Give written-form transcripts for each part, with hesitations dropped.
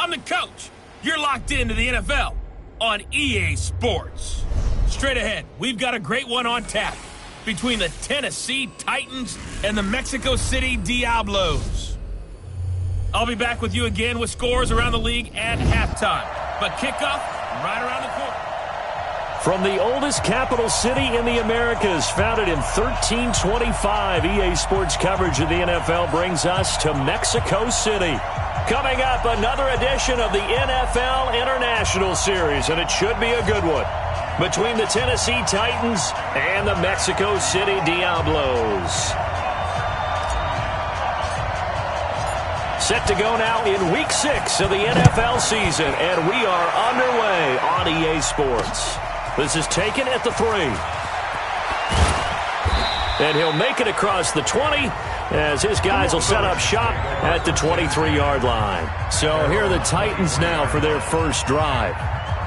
I'm the coach. You're locked into the NFL on EA Sports. Straight ahead, we've got a great one on tap between the Tennessee Titans and the Mexico City Diablos. I'll be back with you again with scores around the league at halftime. But kickoff right around the corner. From the oldest capital city in the Americas, founded in 1325, EA Sports coverage of the NFL brings us to Mexico City. Coming up, another edition of the NFL International Series, and it should be a good one, between the Tennessee Titans and the Mexico City Diablos. Set to go now in Week 6 of the NFL season, and we are underway on EA Sports. This is taken at the 3. And he'll make it across the 20 as his guys will set up shop at the 23-yard line. So here are the Titans now for their first drive.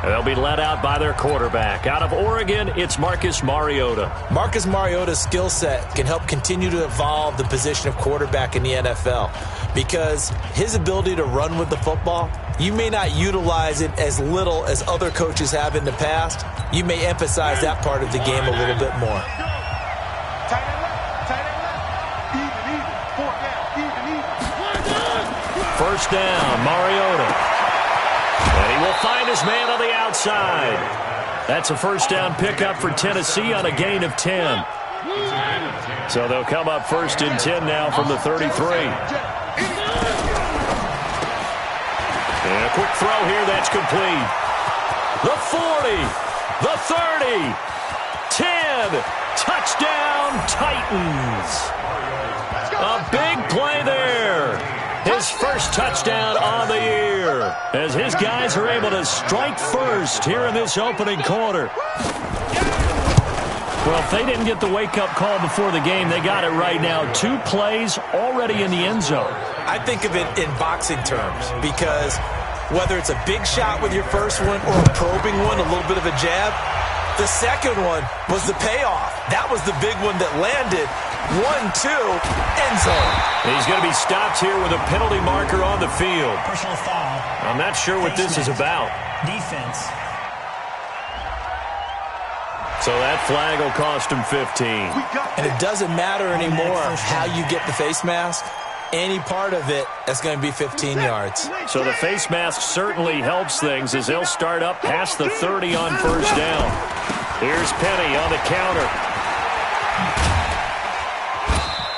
They'll be led out by their quarterback. Out of Oregon, it's Marcus Mariota. Marcus Mariota's skill set can help continue to evolve the position of quarterback in the NFL because his ability to run with the football, you may not utilize it as little as other coaches have in the past. You may emphasize that part of the game a little bit more. First down, Mariota. And he will find his man on the outside. That's a first down pickup for Tennessee on a gain of 10. So they'll come up first and 10 now from the 33. And a quick throw here that's complete. The 40, the 30, 10, touchdown Titans. A big play there. His first touchdown on the year as his guys are able to strike first here in this opening quarter. Well, if they didn't get the wake-up call before the game, they got it right now. 2 plays already in the end zone. I think of it in boxing terms because whether it's a big shot with your first one or a probing one, a little bit of a jab, the second one was the payoff. That was the big one that landed. 1-2, end zone. He's going to be stopped here with a penalty marker on the field. Personal foul. I'm not sure what this is about. Defense. So that flag will cost him 15. And it doesn't matter anymore how you get the face mask. Any part of it, that's going to be 15 yards. So the face mask certainly helps things as they'll start up past the 30 on first down. Here's Penny on the counter.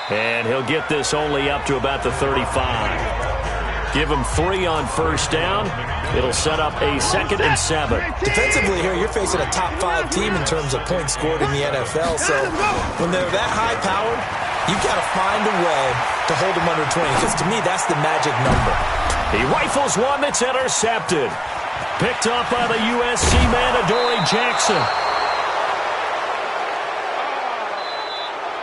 And he'll get this only up to about the 35. Give him 3 on first down. It'll set up a 2nd and 7. Defensively here, you're facing a top 5 team in terms of points scored in the NFL. So when they're that high-powered, you've got to find a way to hold them under 20, because to me, that's the magic number. He rifles one that's intercepted. Picked up by the USC man, Adoree Jackson.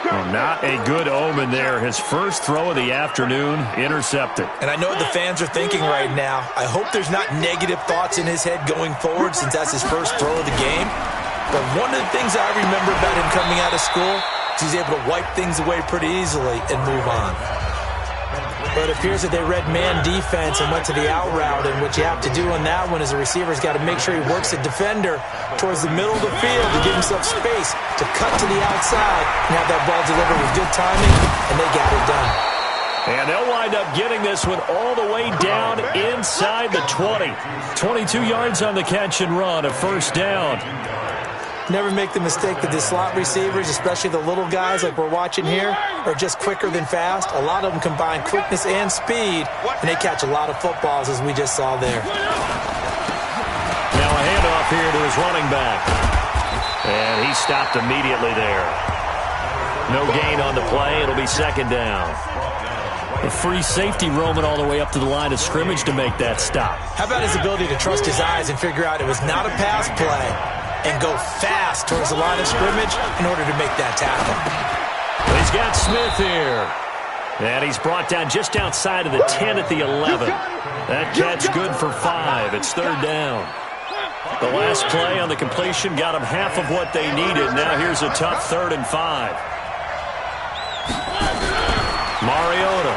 Well, not a good omen there. His first throw of the afternoon, intercepted. And I know what the fans are thinking right now. I hope there's not negative thoughts in his head going forward since that's his first throw of the game. But one of the things I remember about him coming out of school is he's able to wipe things away pretty easily and move on. But it appears that they read man defense and went to the out route, and what you have to do on that one is the receiver's got to make sure he works the defender towards the middle of the field to give himself space to cut to the outside and have that ball delivered with good timing, and they got it done. And they'll wind up getting this one all the way down inside the 20. 22 yards on the catch and run, a first down. Never make the mistake that the slot receivers, especially the little guys like we're watching here, are just quicker than fast. A lot of them combine quickness and speed, and they catch a lot of footballs, as we just saw there. Now a handoff here to his running back. And he stopped immediately there. No gain on the play. It'll be 2nd down. A free safety roaming all the way up to the line of scrimmage to make that stop. How about his ability to trust his eyes and figure out it was not a pass play and go fast towards the line of scrimmage in order to make that tackle? He's got Smith here. And he's brought down just outside of the 10 at the 11. That catch good for 5. It's 3rd down. The last play on the completion got them half of what they needed. Now here's a tough 3rd and 5. Mariota.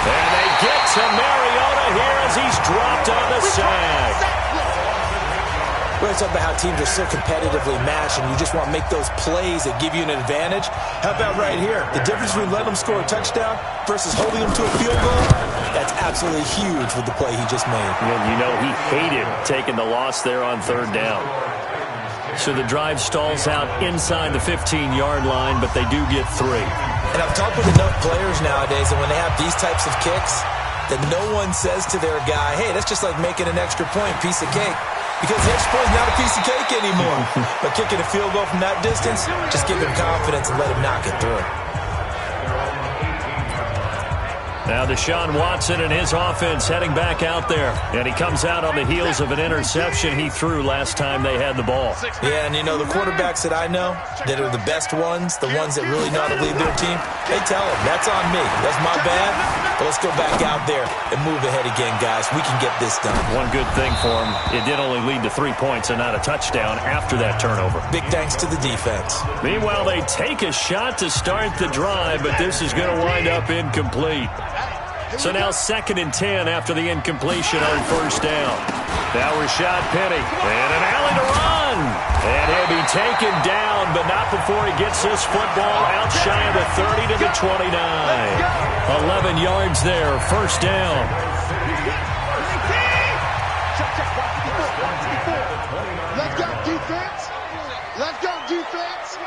And they get to Mariota here as he's dropped on the sack. We're talking about how teams are so competitively matched and you just want to make those plays that give you an advantage. How about right here? The difference between letting them score a touchdown versus holding them to a field goal, that's absolutely huge with the play he just made. And you know he hated taking the loss there on third down. So the drive stalls out inside the 15-yard line, but they do get 3. And I've talked with enough players nowadays that when they have these types of kicks, that no one says to their guy, hey, that's just like making an extra point, piece of cake. Because the extra point is not a piece of cake anymore. But kicking a field goal from that distance, just give him confidence and let him knock it through. Now Deshaun Watson and his offense heading back out there. And he comes out on the heels of an interception he threw last time they had the ball. Yeah, and you know, the quarterbacks that I know that are the best ones, the ones that really know how to lead their team, they tell them, that's on me. That's my bad. But let's go back out there and move ahead again, guys. We can get this done. One good thing for him, it did only lead to 3 points and not a touchdown after that turnover. Big thanks to the defense. Meanwhile, they take a shot to start the drive, but this is going to wind up incomplete. So now 2nd and 10 after the incompletion on first down. Now Rashad Penny and an alley to run. And he'll be taken down, but not before he gets this football out shy of the 30 to the 29. 11 yards there, first down. Let's go, defense. Let's go, defense.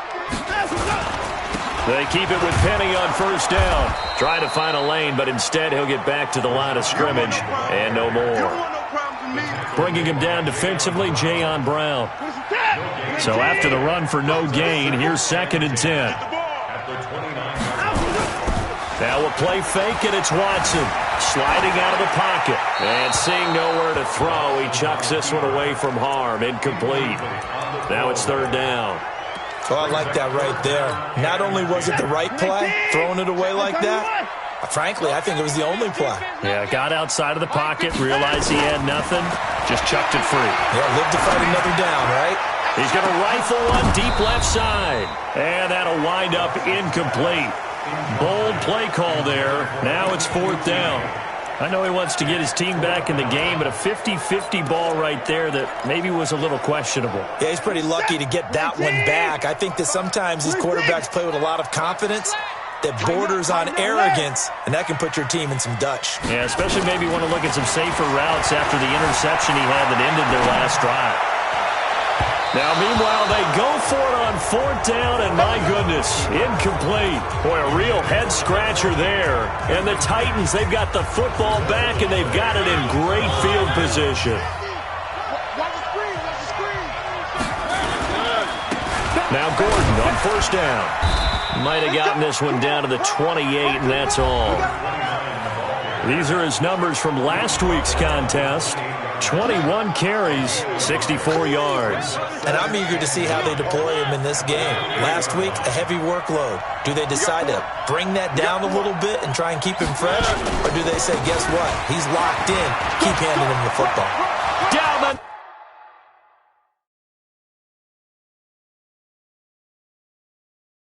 They keep it with Penny on first down. Trying to find a lane, but instead he'll get back to the line of scrimmage and no more. Bringing him down defensively, Jayon Brown. So after the run for no gain, here's 2nd and 10. Now a play fake, and it's Watson sliding out of the pocket. And seeing nowhere to throw, he chucks this one away from harm. Incomplete. Now it's 3rd down. Oh, I like that right there. Not only was it the right play, throwing it away like that, frankly, I think it was the only play. Yeah, got outside of the pocket, realized he had nothing, just chucked it free. Yeah, live to fight another down, right? He's going to rifle one deep left side. And that'll wind up incomplete. Bold play call there. Now it's 4th down. I know he wants to get his team back in the game, but a 50-50 ball right there that maybe was a little questionable. Yeah, he's pretty lucky to get that one back. I think that sometimes these quarterbacks play with a lot of confidence that borders on arrogance, and that can put your team in some Dutch. Yeah, especially maybe want to look at some safer routes after the interception he had that ended their last drive. Now, meanwhile, they go for it on 4th down, and my goodness, incomplete. Boy, a real head-scratcher there. And the Titans, they've got the football back, and they've got it in great field position. Now Gordon on first down. Might have gotten this one down to the 28, and that's all. These are his numbers from last week's contest. 21 carries, 64 yards. And I'm eager to see how they deploy him in this game. Last week, a heavy workload. Do they decide to bring that down a little bit and try and keep him fresh? Or do they say, guess what? He's locked in. Keep handing him the football. Down the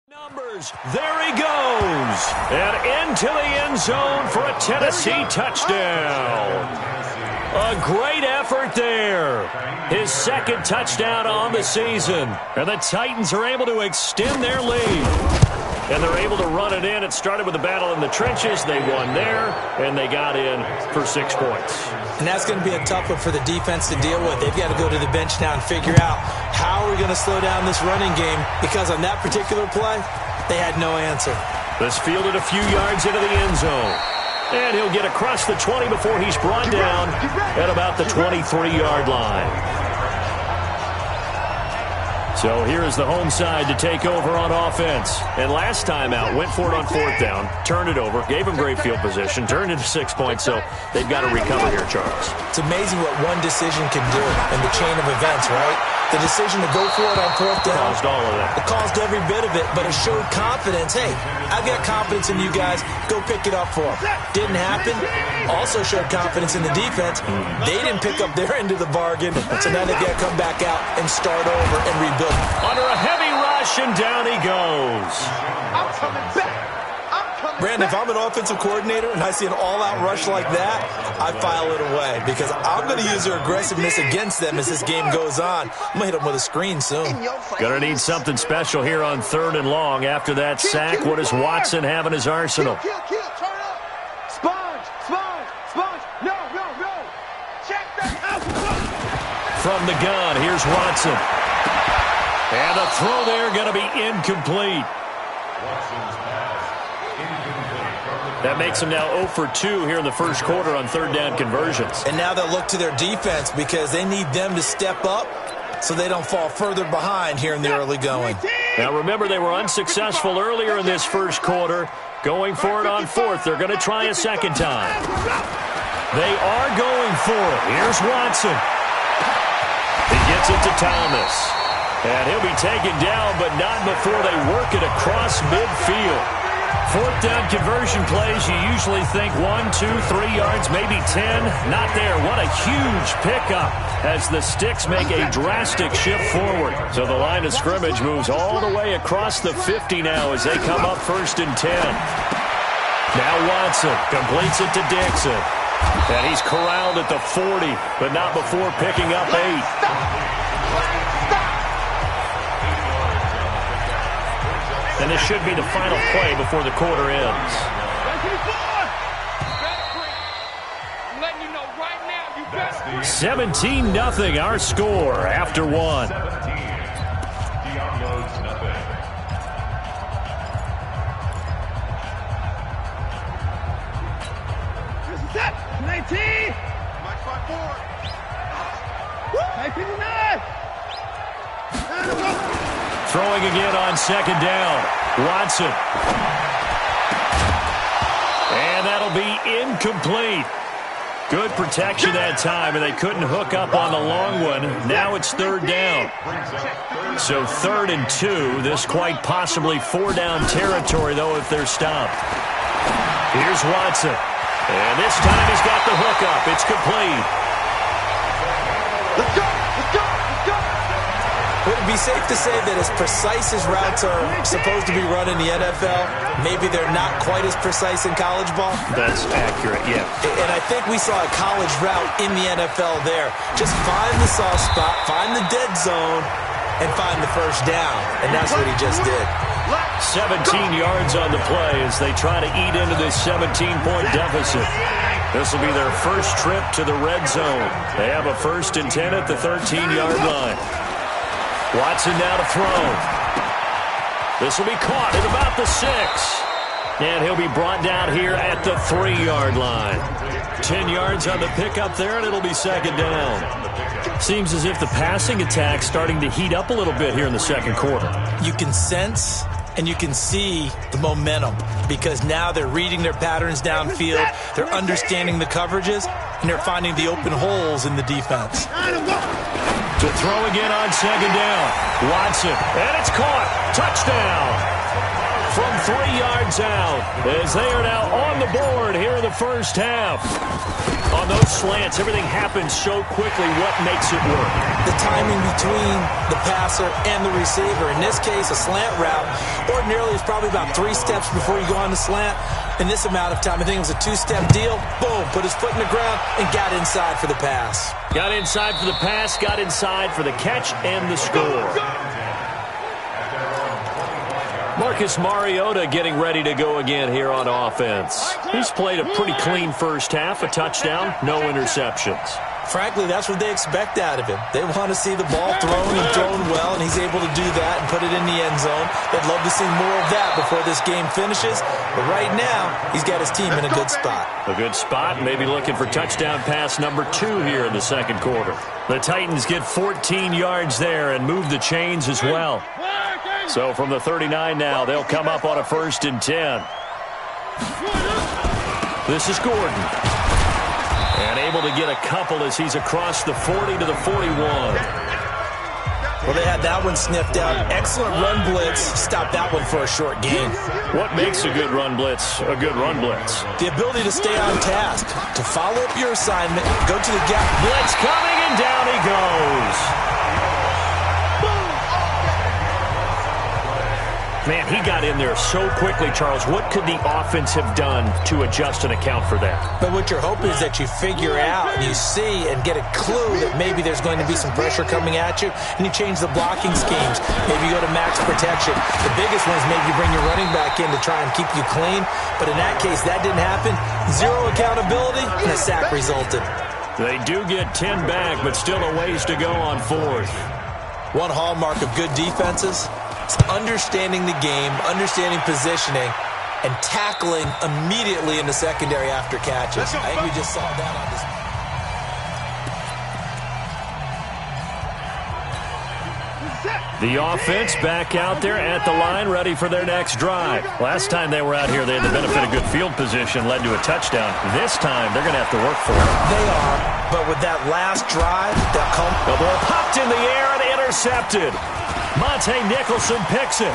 numbers. There he goes. And into the end zone for a Tennessee touchdown. A great effort there. His 2nd touchdown on the season. And the Titans are able to extend their lead. And they're able to run it in. It started with a battle in the trenches. They won there, and they got in for 6 points. And that's going to be a tough one for the defense to deal with. They've got to go to the bench now and figure out how are we going to slow down this running game, because on that particular play, they had no answer. This fielded a few yards into the end zone. And he'll get across the 20 before he's brought down at about the 23-yard line. So here is the home side to take over on offense. And last time out, went for it on 4th down, turned it over, gave him great field position, turned into 6 points, so they've got to recover here, Charles. It's amazing what one decision can do in the chain of events, right? The decision to go for it on 4th down. Caused all of that. It caused every bit of it, but it showed confidence. Hey, I've got confidence in you guys. Go pick it up for them. Didn't happen. Also showed confidence in the defense. They didn't pick up their end of the bargain, so now they've got to come back out and start over and rebuild. Under a heavy rush, and down he goes. I'm coming back. I'm coming Brandon, if I'm an offensive coordinator and I see an all-out rush like that, I file it away because I'm going to use their aggressiveness against them as this game goes on. I'm going to hit them with a screen soon. Going to need something special here on 3rd and long. After that sack, what does Watson have in his arsenal? Turn up. Sponge. No. Check that out. From the gun, here's Watson. And the throw there going to be incomplete. That makes them now 0 for 2 here in the first quarter on 3rd down conversions. And now they'll look to their defense because they need them to step up so they don't fall further behind here in the early going. Now remember, they were unsuccessful earlier in this first quarter. Going for it on 4th. They're going to try a second time. They are going for it. Here's Watson. He gets it to Thomas. And he'll be taken down, but not before they work it across midfield. 4th down conversion plays, you usually think 1, 2, 3 yards, maybe 10. Not there. What a huge pickup as the Sticks make a drastic shift forward. So the line of scrimmage moves all the way across the 50 now as they come up 1st and 10. Now Watson completes it to Dixon. And he's corralled at the 40, but not before picking up 8. And this should be the final play before the quarter ends. 17-0 our score after 1. 19. Throwing again on 2nd down. Watson. And that'll be incomplete. Good protection that time, and they couldn't hook up on the long one. Now it's 3rd down. So 3rd and 2. This quite possibly 4-down territory, though, if they're stopped. Here's Watson. And this time he's got the hookup. It's complete. Let's go. Would it be safe to say that as precise as routes are supposed to be run in the NFL, maybe they're not quite as precise in college ball? That's accurate, yeah. And I think we saw a college route in the NFL there. Just find the soft spot, find the dead zone, and find the first down. And that's what he just did. 17 yards on the play as they try to eat into this 17-point deficit. This will be their first trip to the red zone. They have a 1st and 10 at the 13-yard line. Watson now to throw. This will be caught at about the 6. And he'll be brought down here at the 3-yard line. 10 yards on the pickup there, and it'll be 2nd down. Seems as if the passing attack's starting to heat up a little bit here in the second quarter. You can sense and you can see the momentum because now they're reading their patterns downfield, they're understanding the coverages, and they're finding the open holes in the defense. To throw again on 2nd down. Watson, and it's caught. Touchdown. From 3 yards out as they are now on the board here in the first half. On those slants, everything happens so quickly. What makes it work? The timing between the passer and the receiver. In this case, a slant route. Ordinarily, it's probably about 3 steps before you go on the slant. In this amount of time, I think it was a 2-step deal. Boom, put his foot in the ground and got inside for the pass. Got inside for the pass, got inside for the catch and the score. Marcus Mariota getting ready to go again here on offense. He's played a pretty clean first half, a touchdown, no interceptions. Frankly, that's what they expect out of him. They want to see the ball thrown and thrown well, and he's able to do that and put it in the end zone. They'd love to see more of that before this game finishes. But right now, he's got his team in a good spot. A good spot, maybe looking for touchdown pass number 2 here in the second quarter. The Titans get 14 yards there and move the chains as well. So from the 39 now, they'll come up on a 1st and 10. This is Gordon. And able to get a couple as he's across the 40 to the 41. Well, they had that one sniffed out. Excellent run blitz. Stopped that one for a short gain. What makes a good run blitz a good run blitz? The ability to stay on task, to follow up your assignment, go to the gap. Blitz coming, and down he goes. Man, he got in there so quickly, Charles. What could the offense have done to adjust and account for that? But what you're hoping is that you figure out and you see and get a clue that maybe there's going to be some pressure coming at you, and you change the blocking schemes. Maybe you go to max protection. The biggest one is maybe you bring your running back in to try and keep you clean. But in that case, that didn't happen. Zero accountability, and a sack resulted. They do get 10 back, but still a ways to go on fourth. One hallmark of good defenses is understanding the game, understanding positioning, and tackling immediately in the secondary after catches. I think we just saw that on this. The offense back out there at the line, ready for their next drive. Last time they were out here, they had the benefit of good field position, led to a touchdown. This time, they're going to have to work for it. They are, but with that last drive, they'll come. The ball popped in the air and intercepted. Monte Nicholson picks it.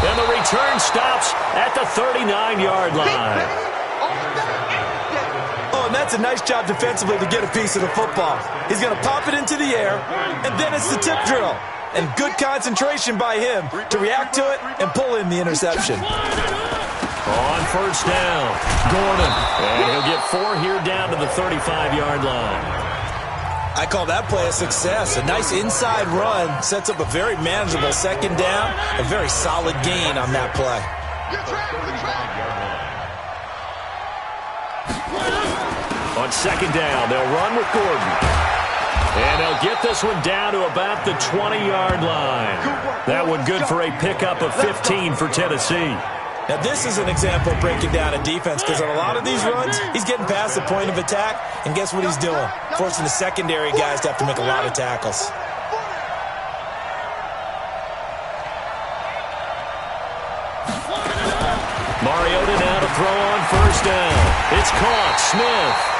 And the return stops at the 39-yard line. Oh, and that's a nice job defensively to get a piece of the football. He's going to pop it into the air, and then it's the tip drill. And good concentration by him to react to it and pull in the interception. On first down, Gordon. And he'll get 4 here down to the 35-yard line. I call that play a success. A nice inside run sets up a very manageable second down. A very solid gain on that play. On second down, they'll run with Gordon. And they'll get this one down to about the 20-yard line. That one good for a pickup of 15 for Tennessee. Now, this is an example of breaking down a defense, because on a lot of these runs, he's getting past the point of attack, and guess what he's doing? Forcing the secondary guys to have to make a lot of tackles. Mariota now to throw on first down. It's caught. Smith.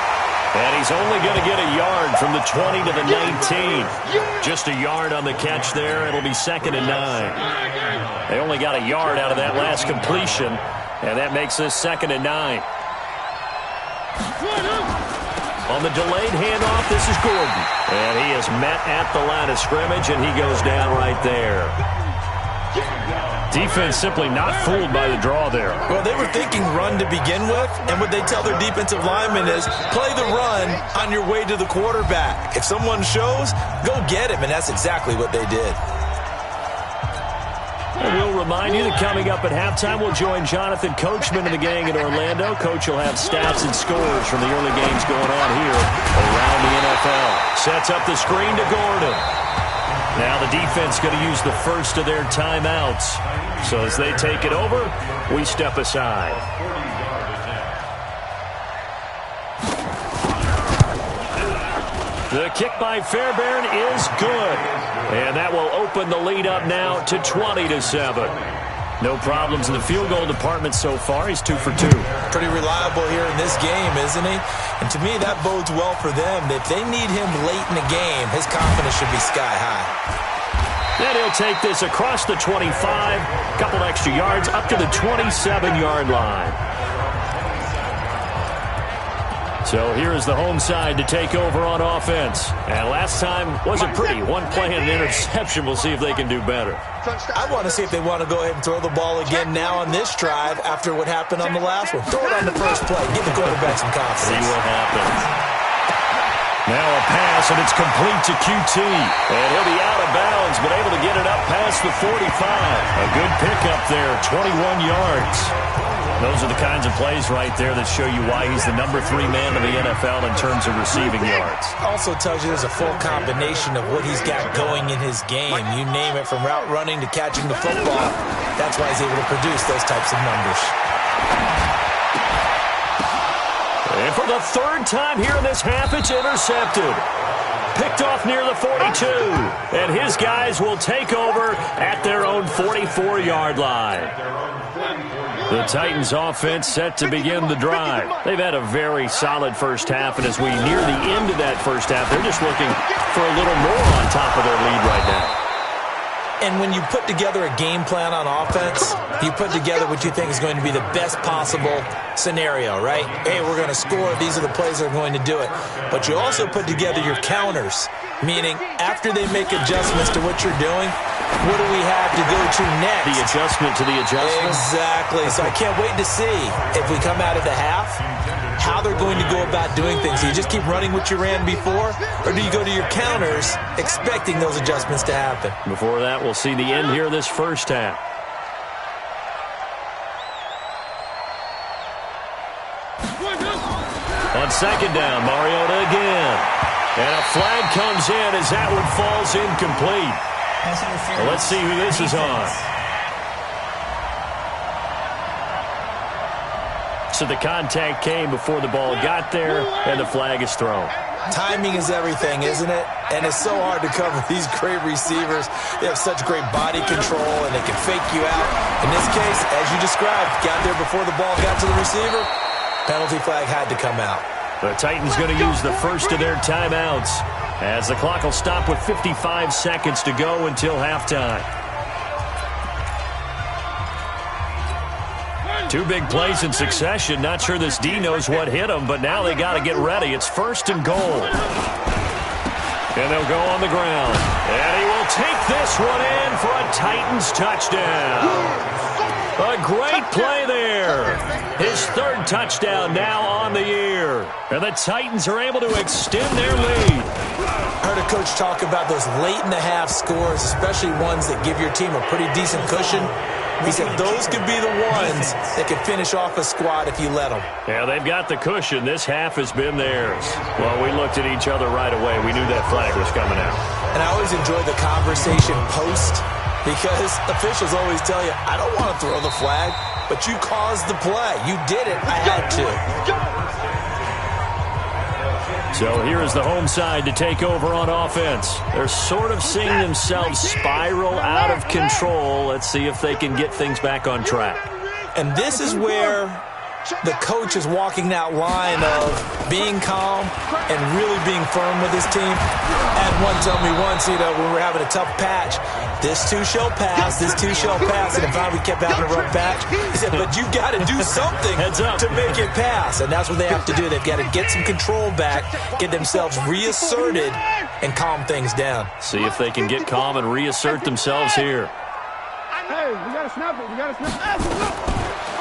And he's only going to get a yard from the 20 to the 19. Just a yard on the catch there. It'll be 2nd and 9. They only got a yard out of that last completion, and that makes this 2nd and 9. On the delayed handoff, this is Gordon. And he is met at the line of scrimmage, and he goes down right there. Defense simply not fooled by the draw there. Well, they were thinking run to begin with, and what they tell their defensive linemen is play the run on your way to the quarterback. If someone shows, go get him, and that's exactly what they did. And we'll remind you that coming up at halftime, we'll join Jonathan Coachman and the gang in Orlando. Coach will have stats and scores from the early games going on here around the NFL. Sets up the screen to Gordon. Now the defense going to use the first of their timeouts. So as they take it over, we step aside. The kick by Fairbairn is good. And that will open the lead up now to 20-7. No problems in the field goal department so far. He's 2 for 2. Pretty reliable here in this game, isn't he? And to me, that bodes well for them. If they need him late in the game, his confidence should be sky high. Then he'll take this across the 25, a couple extra yards, up to the 27-yard line. So here's the home side to take over on offense. And last time wasn't pretty. One play and an interception. We'll see if they can do better. I want to see if they want to go ahead and throw the ball again now on this drive after what happened on the last one. Throw it on the first play. Give the quarterback some confidence. See what happens. Now a pass, and it's complete to QT. And he'll be out of bounds, but able to get it up past the 45. A good pickup there, 21 yards. Those are the kinds of plays right there that show you why he's the number 3 man in the NFL in terms of receiving yards. Also tells you there's a full combination of what he's got going in his game. You name it, from route running to catching the football. That's why he's able to produce those types of numbers. And for the 3rd time here in this half, it's intercepted. Picked off near the 42. And his guys will take over at their own 44-yard line. The Titans offense set to begin the drive. They've had a very solid first half, and as we near the end of that first half, they're just looking for a little more on top of their lead right now. And when you put together a game plan on offense, you put together what you think is going to be the best possible scenario, right? Hey, we're going to score. These are the plays that are going to do it. But you also put together your counters, meaning after they make adjustments to what you're doing, what do we have to go to next? The adjustment to the adjustment. Exactly. So I can't wait to see if we come out of the half, how they're going to go about doing things. Do you just keep running what you ran before, or do you go to your counters expecting those adjustments to happen? Before that, we'll see the end here of this first half. On second down, Mariota again. And a flag comes in as that one falls incomplete. Well, let's see who this is on. So the contact came before the ball got there, and the flag is thrown. Timing is everything, isn't it? And it's so hard to cover these great receivers. They have such great body control, and they can fake you out. In this case, as you described, got there before the ball got to the receiver. Penalty flag had to come out. The Titans going to use the first of their timeouts as the clock will stop with 55 seconds to go until halftime. Two big plays in succession. Not sure this D knows what hit them, but now they got to get ready. It's first and goal. And they'll go on the ground. And he will take this one in for a Titans touchdown. A great play there. His third touchdown now on the year. And the Titans are able to extend their lead. I heard a coach talk about those late-in-the-half scores, especially ones that give your team a pretty decent cushion. He said those could be the ones that could finish off a squad if you let them. Yeah, they've got the cushion. This half has been theirs. Well, we looked at each other right away. We knew that flag was coming out. And I always enjoy the conversation post, because officials always tell you, I don't want to throw the flag, but you caused the play. You did it. I had to. So here is the home side to take over on offense. They're sort of seeing themselves spiral out of control. Let's see if they can get things back on track. And this is where the coach is walking that line of being calm and really being firm with his team. And one told me once, when we were having a tough patch, this too shall pass, this too shall pass. And finally we kept having a rough patch. He said, but you got to do something to make it pass. And that's what they have to do. They've got to get some control back, get themselves reasserted, and calm things down. See if they can get calm and reassert themselves here. Hey, we got to snap it. We got to snap it.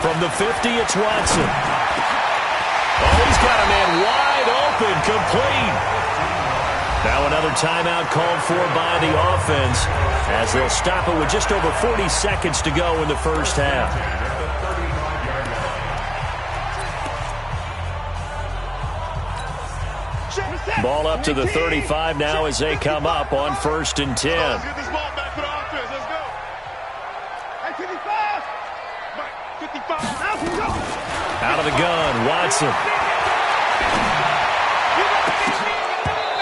From the 50, it's Watson. Oh, he's got a man wide open, complete. Now another timeout called for by the offense as they'll stop it with just over 40 seconds to go in the first half. Ball up to the 35 now as they come up on 1st and 10. Let's get this ball back for the offense. Let's go. Hey, 55. 55. Out of the gun, Watson.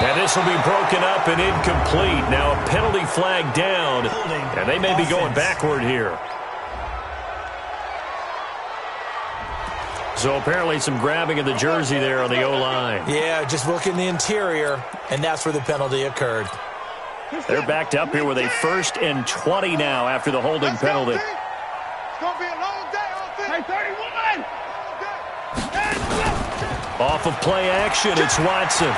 And this will be broken up and incomplete. Now a penalty flag down, and they may be going backward here. So apparently some grabbing of the jersey there on the O-line. Yeah, just look in the interior, and that's where the penalty occurred. They're backed up here with a 1st and 20 now after the holding penalty. It's going to be a long day on this. Hey, 31. Off of play action, it's Watson.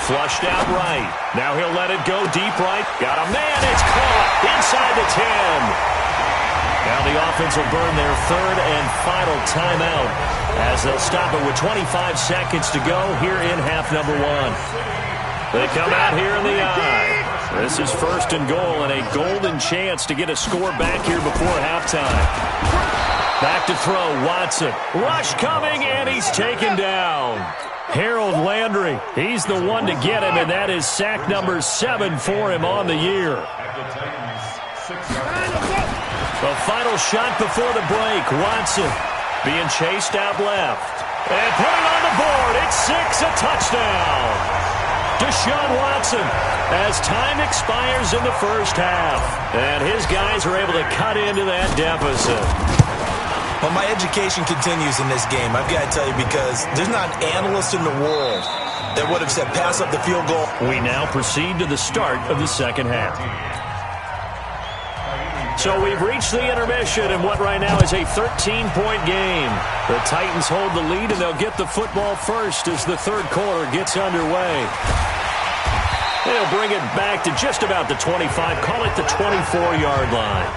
Flushed out right. Now he'll let it go deep right. Got a man, it's caught inside the 10. Now the offense will burn their 3rd and final timeout as they'll stop it with 25 seconds to go here in half number 1. They come out here in the eye. This is 1st and goal and a golden chance to get a score back here before halftime. Back to throw, Watson. Rush coming, and he's taken down. Harold Landry, he's the one to get him, and that is sack number 7 for him on the year. The final shot before the break, Watson being chased out left. And putting on the board, it's 6, a touchdown. Deshaun Watson as time expires in the first half. And his guys are able to cut into that deficit. Well, my education continues in this game, I've got to tell you, because there's not an analyst in the world that would have said pass up the field goal. We now proceed to the start of the second half. So we've reached the intermission in what right now is a 13-point game. The Titans hold the lead, and they'll get the football first as the third quarter gets underway. They'll bring it back to just about the 25, call it the 24-yard line.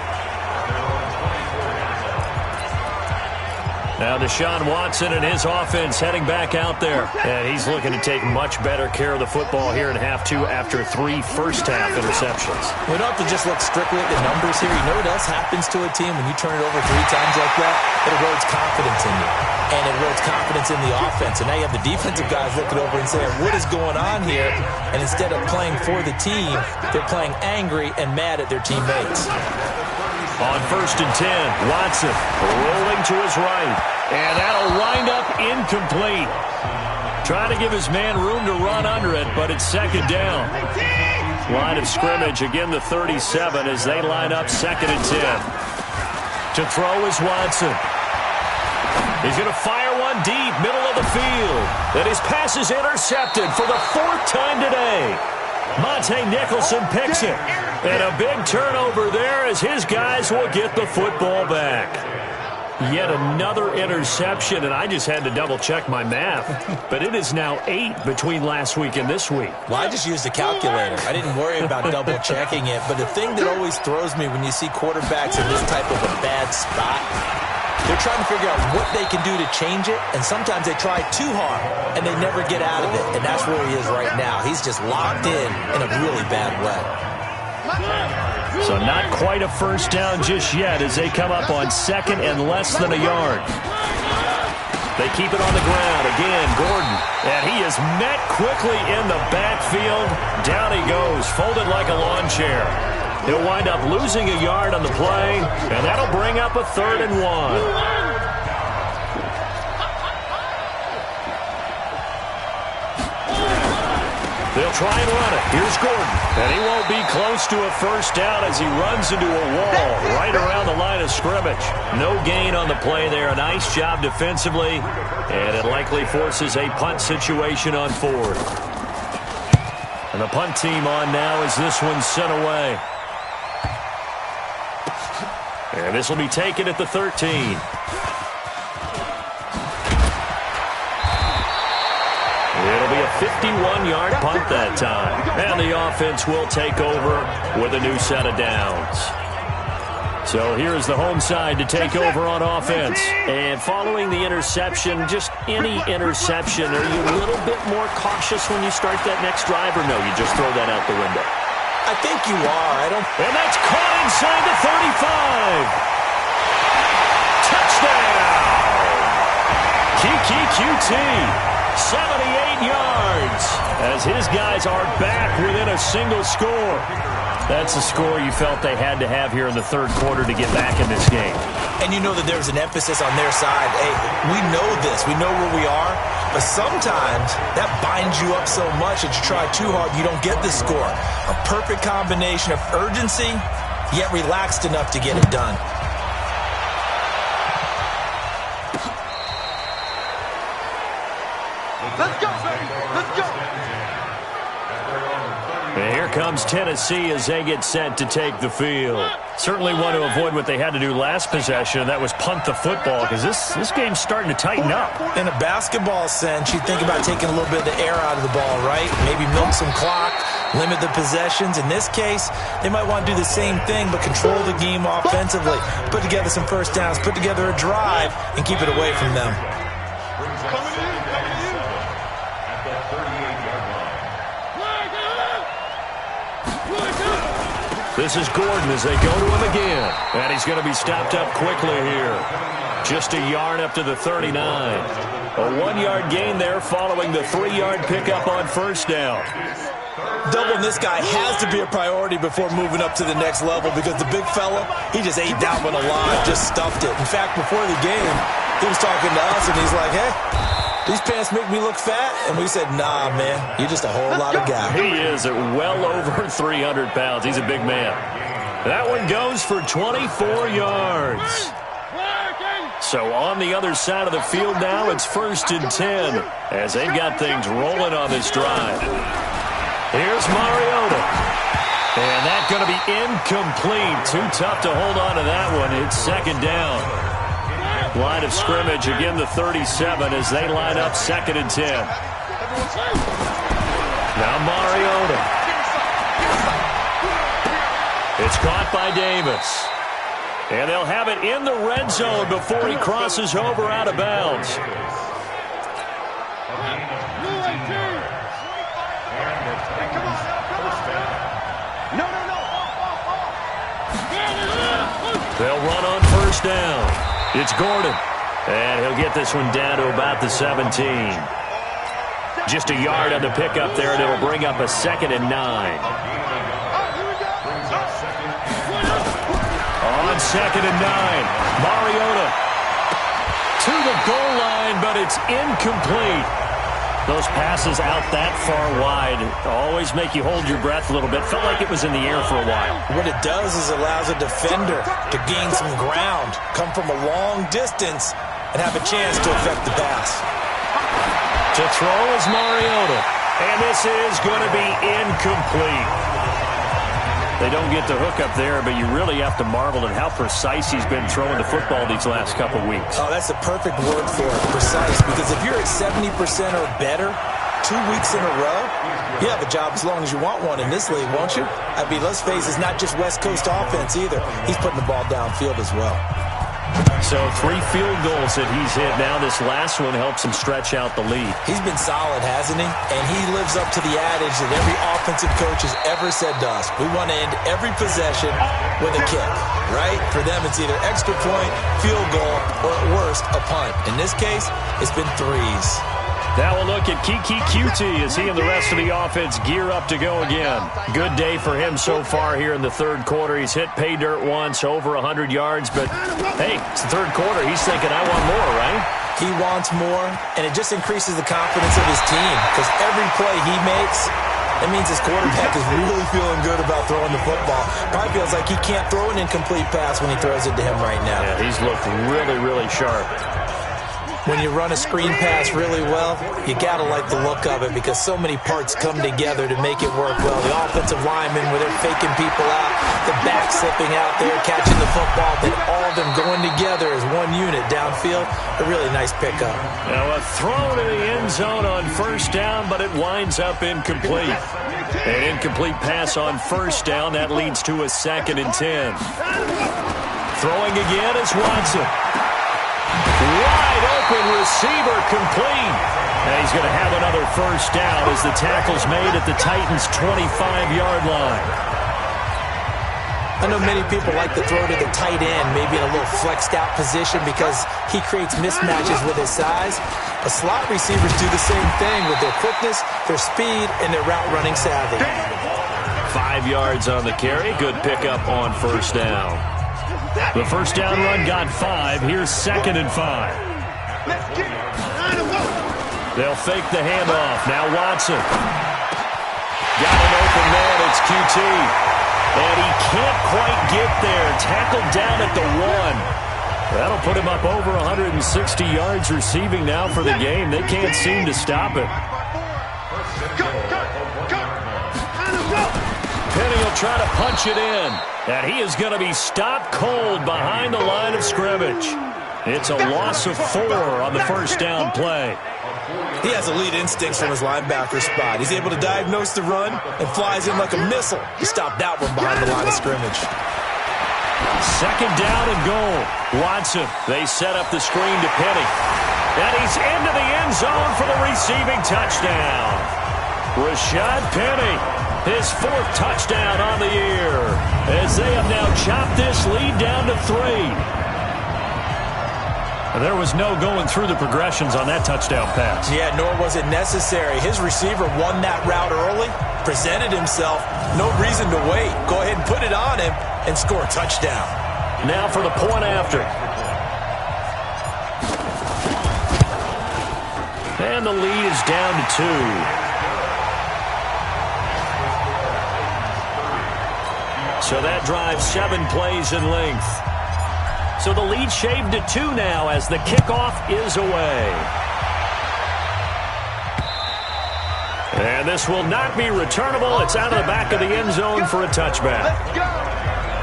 Now Deshaun Watson and his offense heading back out there. And he's looking to take much better care of the football here in half two after 3 first-half interceptions. We don't have to just look strictly at the numbers here. You know what else happens to a team when you turn it over 3 times like that? It erodes confidence in you. And it erodes confidence in the offense. And now you have the defensive guys looking over and saying, what is going on here? And instead of playing for the team, they're playing angry and mad at their teammates. On 1st and 10, Watson rolling to his right. And that'll wind up incomplete. Trying to give his man room to run under it, but it's 2nd down. Line of scrimmage, again the 37 as they line up 2nd and 10. To throw is Watson. He's going to fire one deep, middle of the field. And his pass is intercepted for the 4th time today. Monte Nicholson picks it. And a big turnover there as his guys will get the football back. Yet another interception, and I just had to double-check my math. But it is now 8 between last week and this week. Well, I just used a calculator. I didn't worry about double-checking it. But the thing that always throws me when you see quarterbacks in this type of a bad spot, they're trying to figure out what they can do to change it, and sometimes they try too hard, and they never get out of it. And that's where he is right now. He's just locked in a really bad way. So not quite a first down just yet as they come up on 2nd and less than a yard. They keep it on the ground. Again, Gordon. And he is met quickly in the backfield. Down he goes, folded like a lawn chair. He'll wind up losing a yard on the play, and that'll bring up a 3rd and 1. They'll try and run it. Here's Gordon. And he won't be close to a first down as he runs into a wall right around the line of scrimmage. No gain on the play there. A nice job defensively. And it likely forces a punt situation on 4th. And the punt team on now as this one's sent away. And this will be taken at the 13. It'll be a 51-yard punt that time. And the offense will take over with a new set of downs. So here's the home side to take over on offense. And following the interception, just any interception, are you a little bit more cautious when you start that next drive, or no, you just throw that out the window? I think you are. And that's caught inside the 35. Touchdown! Kiki QT. 78 yards as his guys are back within a single score. That's a score you felt they had to have here in the 3rd quarter to get back in this game. And you know that there's an emphasis on their side. Hey, we know this. We know where we are. But sometimes that binds you up so much that you try too hard, you don't get the score. A perfect combination of urgency, yet relaxed enough to get it done. Let's go, baby. Let's go. And here comes Tennessee as they get set to take the field. Certainly want to avoid what they had to do last possession, and that was punt the football, because this game's starting to tighten up. In a basketball sense, you think about taking a little bit of the air out of the ball, right? Maybe milk some clock, limit the possessions. In this case, they might want to do the same thing, but control the game offensively. Put together some first downs, put together a drive, and keep it away from them. This is Gordon as they go to him again. And he's going to be stopped up quickly here. Just a yard up to the 39. A 1-yard gain there following the 3-yard pickup on first down. Doubling this guy has to be a priority before moving up to the next level, because the big fella, he just ate that one alive, just stuffed it. In fact, before the game, he was talking to us, and he's like, hey, these pants make me look fat? And we said, nah, man, you're just a whole lot of guy. He is at well over 300 pounds. He's a big man. That one goes for 24 yards. So on the other side of the field now, it's 1st and 10 as they've got things rolling on this drive. Here's Mariota. And that's going to be incomplete. Too tough to hold on to that one. It's 2nd down. Line of scrimmage, again the 37 as they line up 2nd and 10. Now Mariota. It's caught by Davis. And they'll have it in the red zone before he crosses over out of bounds. They'll run on first down. It's Gordon. And he'll get this one down to about the 17. Just a yard on the pickup there, and it'll bring up a 2nd and 9. On 2nd and 9, Mariota to the goal line, but it's incomplete. Those passes out that far wide always make you hold your breath a little bit. Felt like it was in the air for a while. What it does is allows a defender to gain some ground, come from a long distance, and have a chance to affect the pass. To throw is Mariota, and this is going to be incomplete. They don't get the hook up there, but you really have to marvel at how precise he's been throwing the football these last couple weeks. Oh, that's the perfect word for it, precise, because if you're at 70% or better 2 weeks in a row, you have a job as long as you want one in this league, won't you? I mean, let's face it, it's not just West Coast offense either. He's putting the ball downfield as well. So 3 field goals that he's hit now. This last one helps him stretch out the lead. He's been solid, hasn't he? And he lives up to the adage that every offensive coach has ever said to us. We want to end every possession with a kick, right? For them, it's either extra point, field goal, or at worst, a punt. In this case, it's been threes. Now we'll look at Kiki Cutie as he and the rest of the offense gear up to go again. Good day for him so far here in the third quarter. He's hit pay dirt once, over 100 yards, but hey, it's the third quarter. He's thinking, I want more, right? He wants more, and it just increases the confidence of his team because every play he makes, it means his quarterback is really feeling good about throwing the football. Probably feels like he can't throw an incomplete pass when he throws it to him right now. Yeah, he's looked really, really sharp. When you run a screen pass really well, you got to like the look of it because so many parts come together to make it work well. The offensive linemen, where they're faking people out, the back slipping out there, catching the football, then all of them going together as one unit downfield. A really nice pickup. Now a throw to the end zone on first down, but it winds up incomplete. An incomplete pass on first down. That leads to a 2nd and 10. Throwing again is Watson. Wide open receiver complete. And he's going to have another first down as the tackle's made at the Titans' 25-yard line. I know many people like to throw to the tight end, maybe in a little flexed out position because he creates mismatches with his size. But slot receivers do the same thing with their quickness, their speed, and their route running savvy. 5 yards on the carry. Good pickup on first down. The first down run got 5. Here's 2nd and 5. They'll fake the handoff. Now Watson. Got an open man. It's QT. And he can't quite get there. Tackled down at the 1. That'll put him up over 160 yards receiving now for the game. They can't seem to stop it. Penny will try to punch it in. And he is going to be stopped cold behind the line of scrimmage. It's a loss of 4 on the first down play. He has elite instincts from his linebacker spot. He's able to diagnose the run and flies in like a missile to stop that one behind the line of scrimmage. 2nd down and goal. Watson, they set up the screen to Penny. And he's into the end zone for the receiving touchdown. Rashad Penny, his 4th touchdown on the year, as they have now chopped this lead down to 3. There was no going through the progressions on that touchdown pass. Yeah, nor was it necessary. His receiver won that route early, presented himself, no reason to wait. Go ahead and put it on him and score a touchdown. Now for the point after. And the lead is down to 2. So that drives 7 plays in length. So the lead shaved to 2 now as the kickoff is away. And this will not be returnable. It's out of the back of the end zone for a touchback.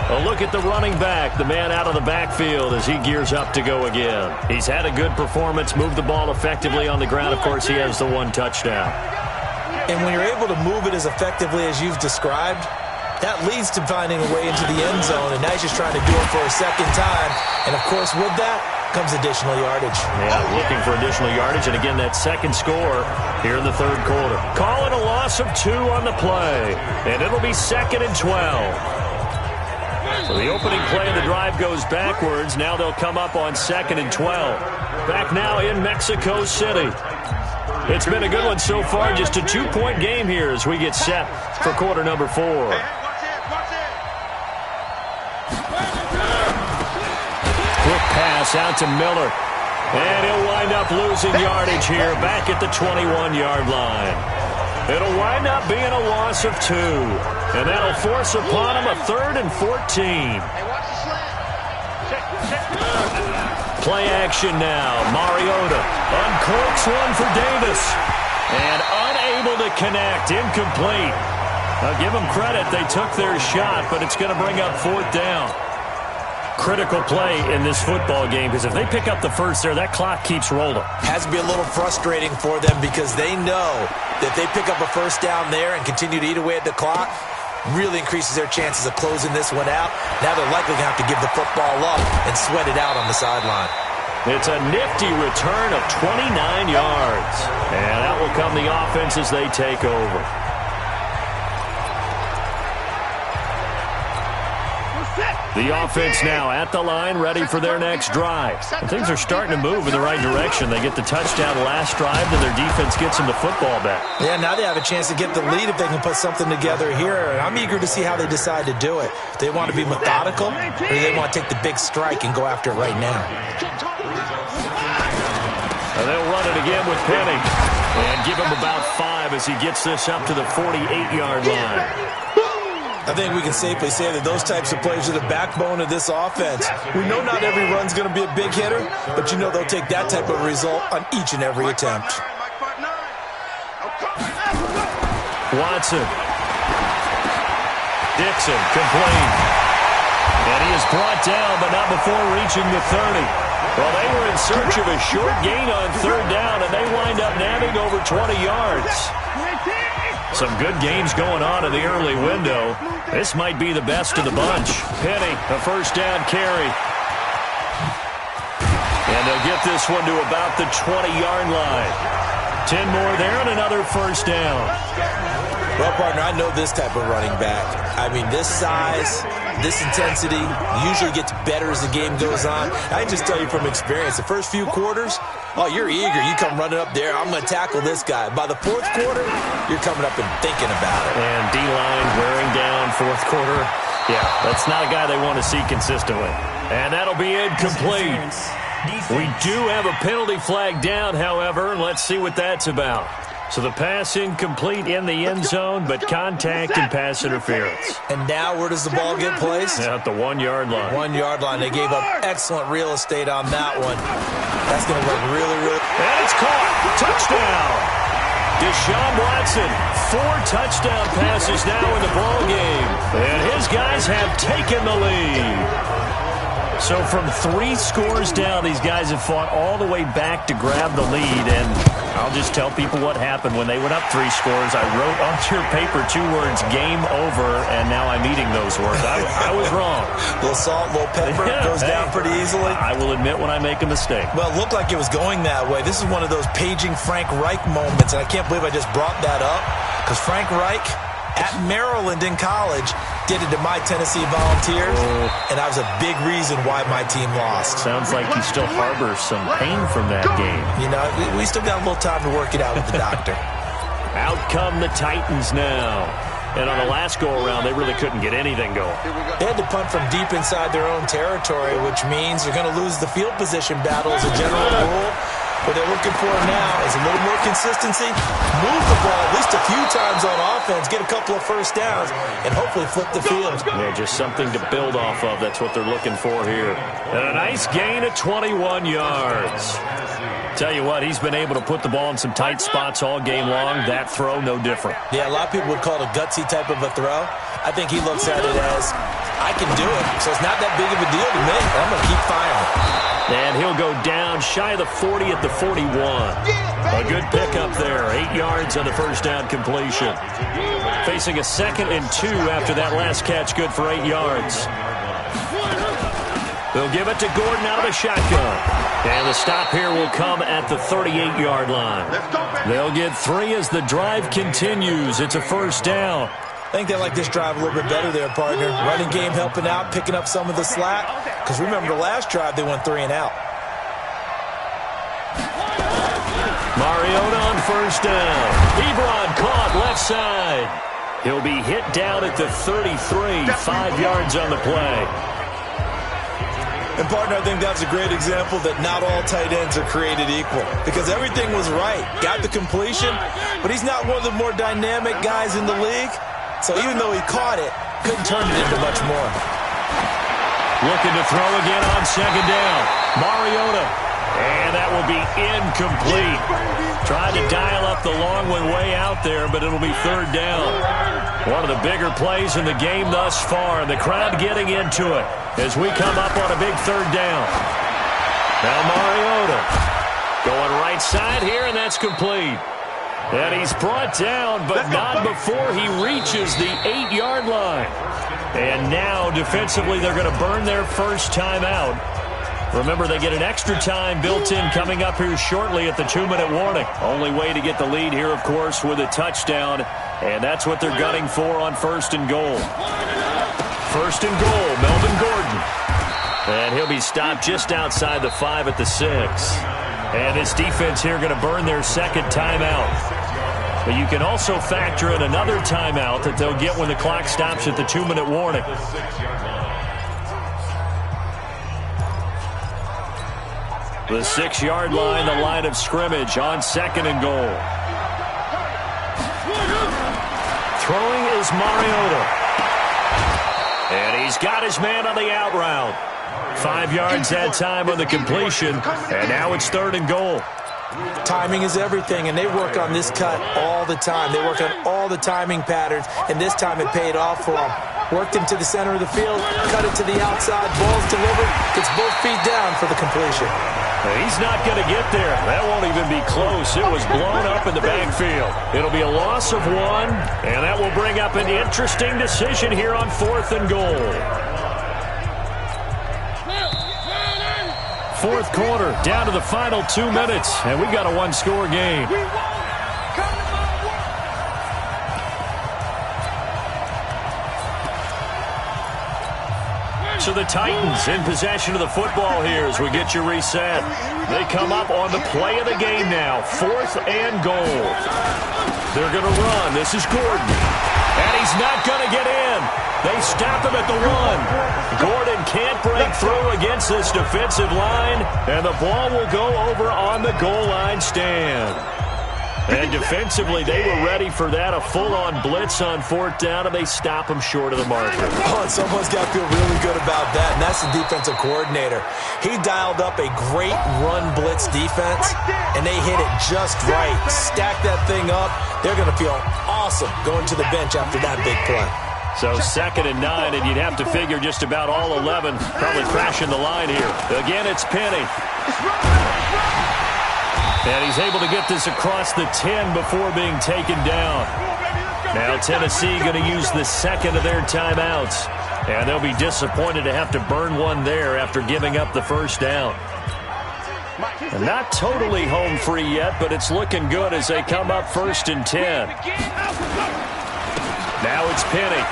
A look at the running back, the man out of the backfield as he gears up to go again. He's had a good performance, moved the ball effectively on the ground. Of course, he has the 1 touchdown. And when you're able to move it as effectively as you've described, That leads to finding a way into the end zone, and now he's just trying to do it for a second time. And, of course, with that comes additional yardage. Yeah, looking for additional yardage, and again, that second score here in the third quarter. Call it a loss of 2 on the play, and it'll be 2nd and 12. So the opening play of the drive goes backwards. Now they'll come up on 2nd and 12. Back now in Mexico City. It's been a good one so far. Just a 2-point game here as we get set for quarter number 4. Quick pass out to Miller. And he'll wind up losing yardage here back at the 21-yard line. It'll wind up being a loss of 2. And that'll force upon him a 3rd and 14. Play action now. Mariota uncorks one for Davis. And unable to connect. Incomplete. Now give them credit. They took their shot, but it's going to bring up 4th down. Critical play in this football game, because if they pick up the first there, that clock keeps rolling. Has to be a little frustrating for them because they know that if they pick up a first down there and continue to eat away at the clock, really increases their chances of closing this one out. Now they're likely going to have to give the football up and sweat it out on the sideline. It's a nifty return of 29 yards. And that will come the offense as they take over. The offense now at the line, ready for their next drive. And things are starting to move in the right direction. They get the touchdown last drive, and their defense gets them the football back. Yeah, now they have a chance to get the lead if they can put something together here. And I'm eager to see how they decide to do it. Do they want to be methodical, or do they want to take the big strike and go after it right now? And they'll run it again with Penny. And give him about 5 as he gets this up to the 48-yard line. I think we can safely say that those types of plays are the backbone of this offense. We know not every run's going to be a big hitter, but you know they'll take that type of result on each and every attempt. Watson. Dixon, complete. And he is brought down, but not before reaching the 30. Well, they were in search of a short gain on 3rd down, and they wind up nabbing over 20 yards. Some good games going on in the early window. This might be the best of the bunch. Penny, a first down carry. And they'll get this one to about the 20-yard line. 10 more there and another first down. Well, partner, I know this type of running back. I mean, this size, this intensity usually gets better as the game goes on. I can just tell you from experience, the first few quarters, oh, you're eager. You come running up there, I'm going to tackle this guy. By the 4th quarter, you're coming up and thinking about it. And D-line wearing down 4th quarter. Yeah, that's not a guy they want to see consistently. And that'll be incomplete. We do have a penalty flag down, however, and let's see what that's about. So the pass incomplete in the end zone, but contact and pass interference. And now where does the ball get placed? At the 1-yard line. 1-yard line. They gave up excellent real estate on that one. That's going to work really, really. And it's caught. Touchdown. Deshaun Watson, 4 touchdown passes now in the ball game. And his guys have taken the lead. So from 3 scores down, these guys have fought all the way back to grab the lead. And I'll just tell people what happened when they went up 3 scores. I wrote onto your paper 2 words, game over, and now I'm eating those words. I was wrong. A little salt, a little pepper, goes down pretty easily. I will admit when I make a mistake. Well, it looked like it was going that way. This is one of those paging Frank Reich moments, and I can't believe I just brought that up, because Frank Reich at Maryland in college did it to my Tennessee Volunteers, and that was a big reason why my team lost. Sounds like you still harbor some pain from that game. You know, we still got a little time to work it out with the doctor. Out come the Titans now. And on the last go-around, they really couldn't get anything going. They had to punt from deep inside their own territory, which means they're going to lose the field position battle as a general rule. What they're looking for now is a little more consistency, move the ball at least a few times on offense, get a couple of first downs, and hopefully flip the field. Yeah, just something to build off of. That's what they're looking for here. And a nice gain of 21 yards. Tell you what, he's been able to put the ball in some tight spots all game long. That throw, no different. Yeah, a lot of people would call it a gutsy type of a throw. I think he looks at it as, I can do it, so it's not that big of a deal to me. I'm going to keep firing. And he'll go down shy of the 40 at the 41. A good pickup there. 8 yards on the first down completion. Facing a 2nd and 2 after that last catch, good for 8 yards. They'll give it to Gordon out of the shotgun. And the stop here will come at the 38-yard line. They'll get 3 as the drive continues. It's a first down. I think they like this drive a little bit better there, partner. Running game helping out, picking up some of the slack. Because remember the last drive, they went 3 and out. Mariota on first down. Ebron caught left side. He'll be hit down at the 33, 5 yards on the play. And, partner, I think that's a great example that not all tight ends are created equal. Because everything was right. Got the completion, but he's not one of the more dynamic guys in the league. So even though he caught it, couldn't turn it into much more. Looking to throw again on second down. Mariota. And that will be incomplete. Tried to dial up the long one way out there, but it'll be third down. One of the bigger plays in the game thus far, and the crowd getting into it as we come up on a big third down. Now Mariota going right side here, and that's complete. And he's brought down, but not before he reaches the 8-yard line. And now, defensively, they're going to burn their first timeout. Remember, they get an extra time built in coming up here shortly at the 2-minute warning. Only way to get the lead here, of course, with a touchdown. And that's what they're gunning for on first and goal. First and goal, Melvin Gordon. And he'll be stopped just outside the 5 at the 6. And this defense here going to burn their second timeout. But you can also factor in another timeout that they'll get when the clock stops at the 2-minute warning. The 6-yard line, the line of scrimmage on second and goal. Throwing is Mariota. And he's got his man on the out route. 5 yards that time on the completion, and now it's third and goal. Timing is everything, and they work on this cut all the time. They work on all the timing patterns, and this time it paid off for them. Worked him to the center of the field, cut it to the outside, ball's delivered, gets both feet down for the completion. He's not going to get there. That won't even be close. It was blown up in the backfield. It'll be a loss of 1, and that will bring up an interesting decision here on fourth and goal. Fourth quarter, down to the final 2 minutes, and we got a one-score game. So the Titans in possession of the football here as we get you reset. They come up on the play of the game now, 4th and goal. They're going to run. This is Gordon. And he's not going to get in. They stop him at the 1. Gordon can't break through against this defensive line, and the ball will go over on the goal line stand. And defensively, they were ready for that, a full-on blitz on 4th down, and they stop him short of the marker. Oh, and someone's got to feel really good about that, and that's the defensive coordinator. He dialed up a great run blitz defense, and they hit it just right. Stack that thing up. They're going to feel awesome going to the bench after that big play. So 2nd and 9, and you'd have to figure just about all 11 probably crashing the line here. Again, it's Penny. And he's able to get this across the 10 before being taken down. Now Tennessee going to use the second of their timeouts. And they'll be disappointed to have to burn one there after giving up the first down. And not totally home free yet, but it's looking good as they come up 1st and 10. Now it's Penny.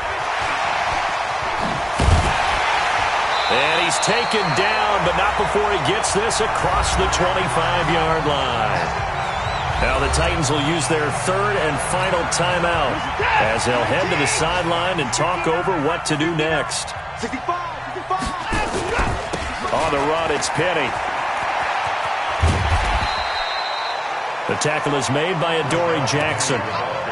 And he's taken down, but not before he gets this across the 25-yard line. Now the Titans will use their 3rd and final timeout as they'll head to the sideline and talk over what to do next. On the run, it's Penny. The tackle is made by Adoree Jackson.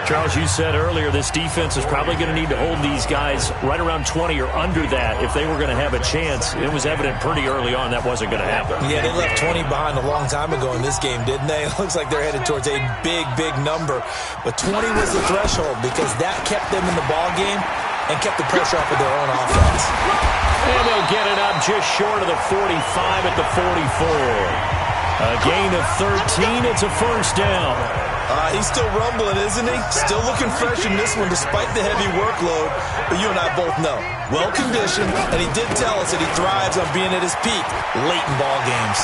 Charles, you said earlier this defense is probably going to need to hold these guys right around 20 or under that if they were going to have a chance. It was evident pretty early on that wasn't going to happen. Yeah, they left 20 behind a long time ago in this game, didn't they? It looks like they're headed towards a big, big number. But 20 was the threshold because that kept them in the ball game and kept the pressure off of their own offense. And they'll get it up just short of the 45 at the 44. A gain of 13. It's a first down. He's still rumbling, isn't he? Still looking fresh in this one despite the heavy workload. But you and I both know, well-conditioned, and he did tell us that he thrives on being at his peak late in ball games.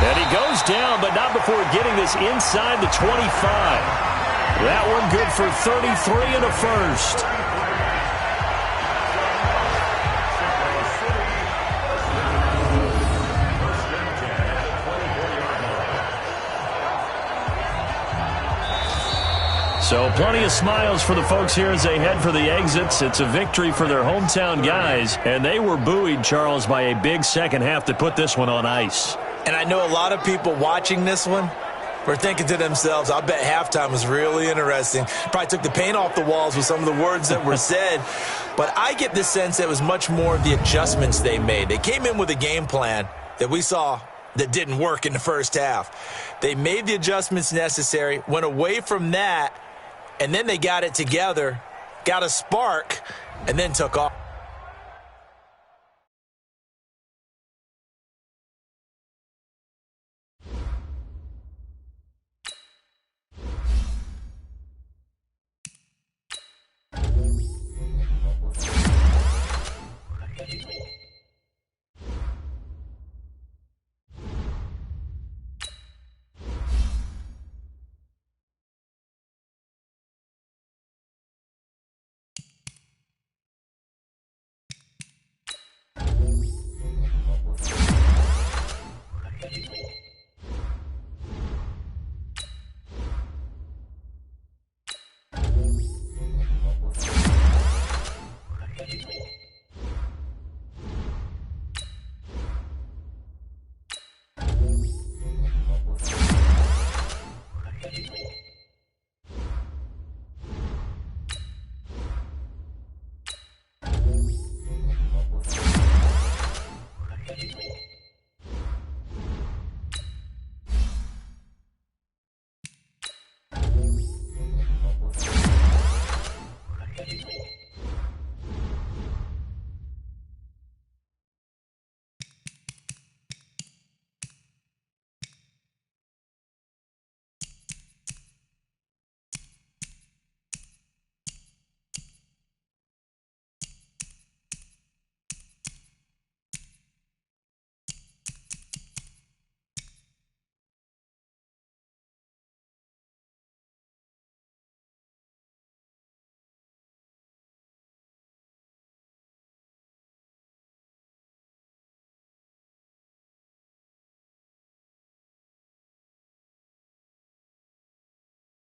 And he goes down, but not before getting this inside the 25. That one good for 33 and a first. So plenty of smiles for the folks here as they head for the exits. It's a victory for their hometown guys, and they were buoyed, Charles, by a big second half to put this one on ice. And I know a lot of people watching this one were thinking to themselves, I bet halftime was really interesting. Probably took the paint off the walls with some of the words that were said. But I get the sense that it was much more of the adjustments they made. They came in with a game plan that we saw that didn't work in the first half. They made the adjustments necessary, went away from that, and then they got it together, got a spark, and then took off.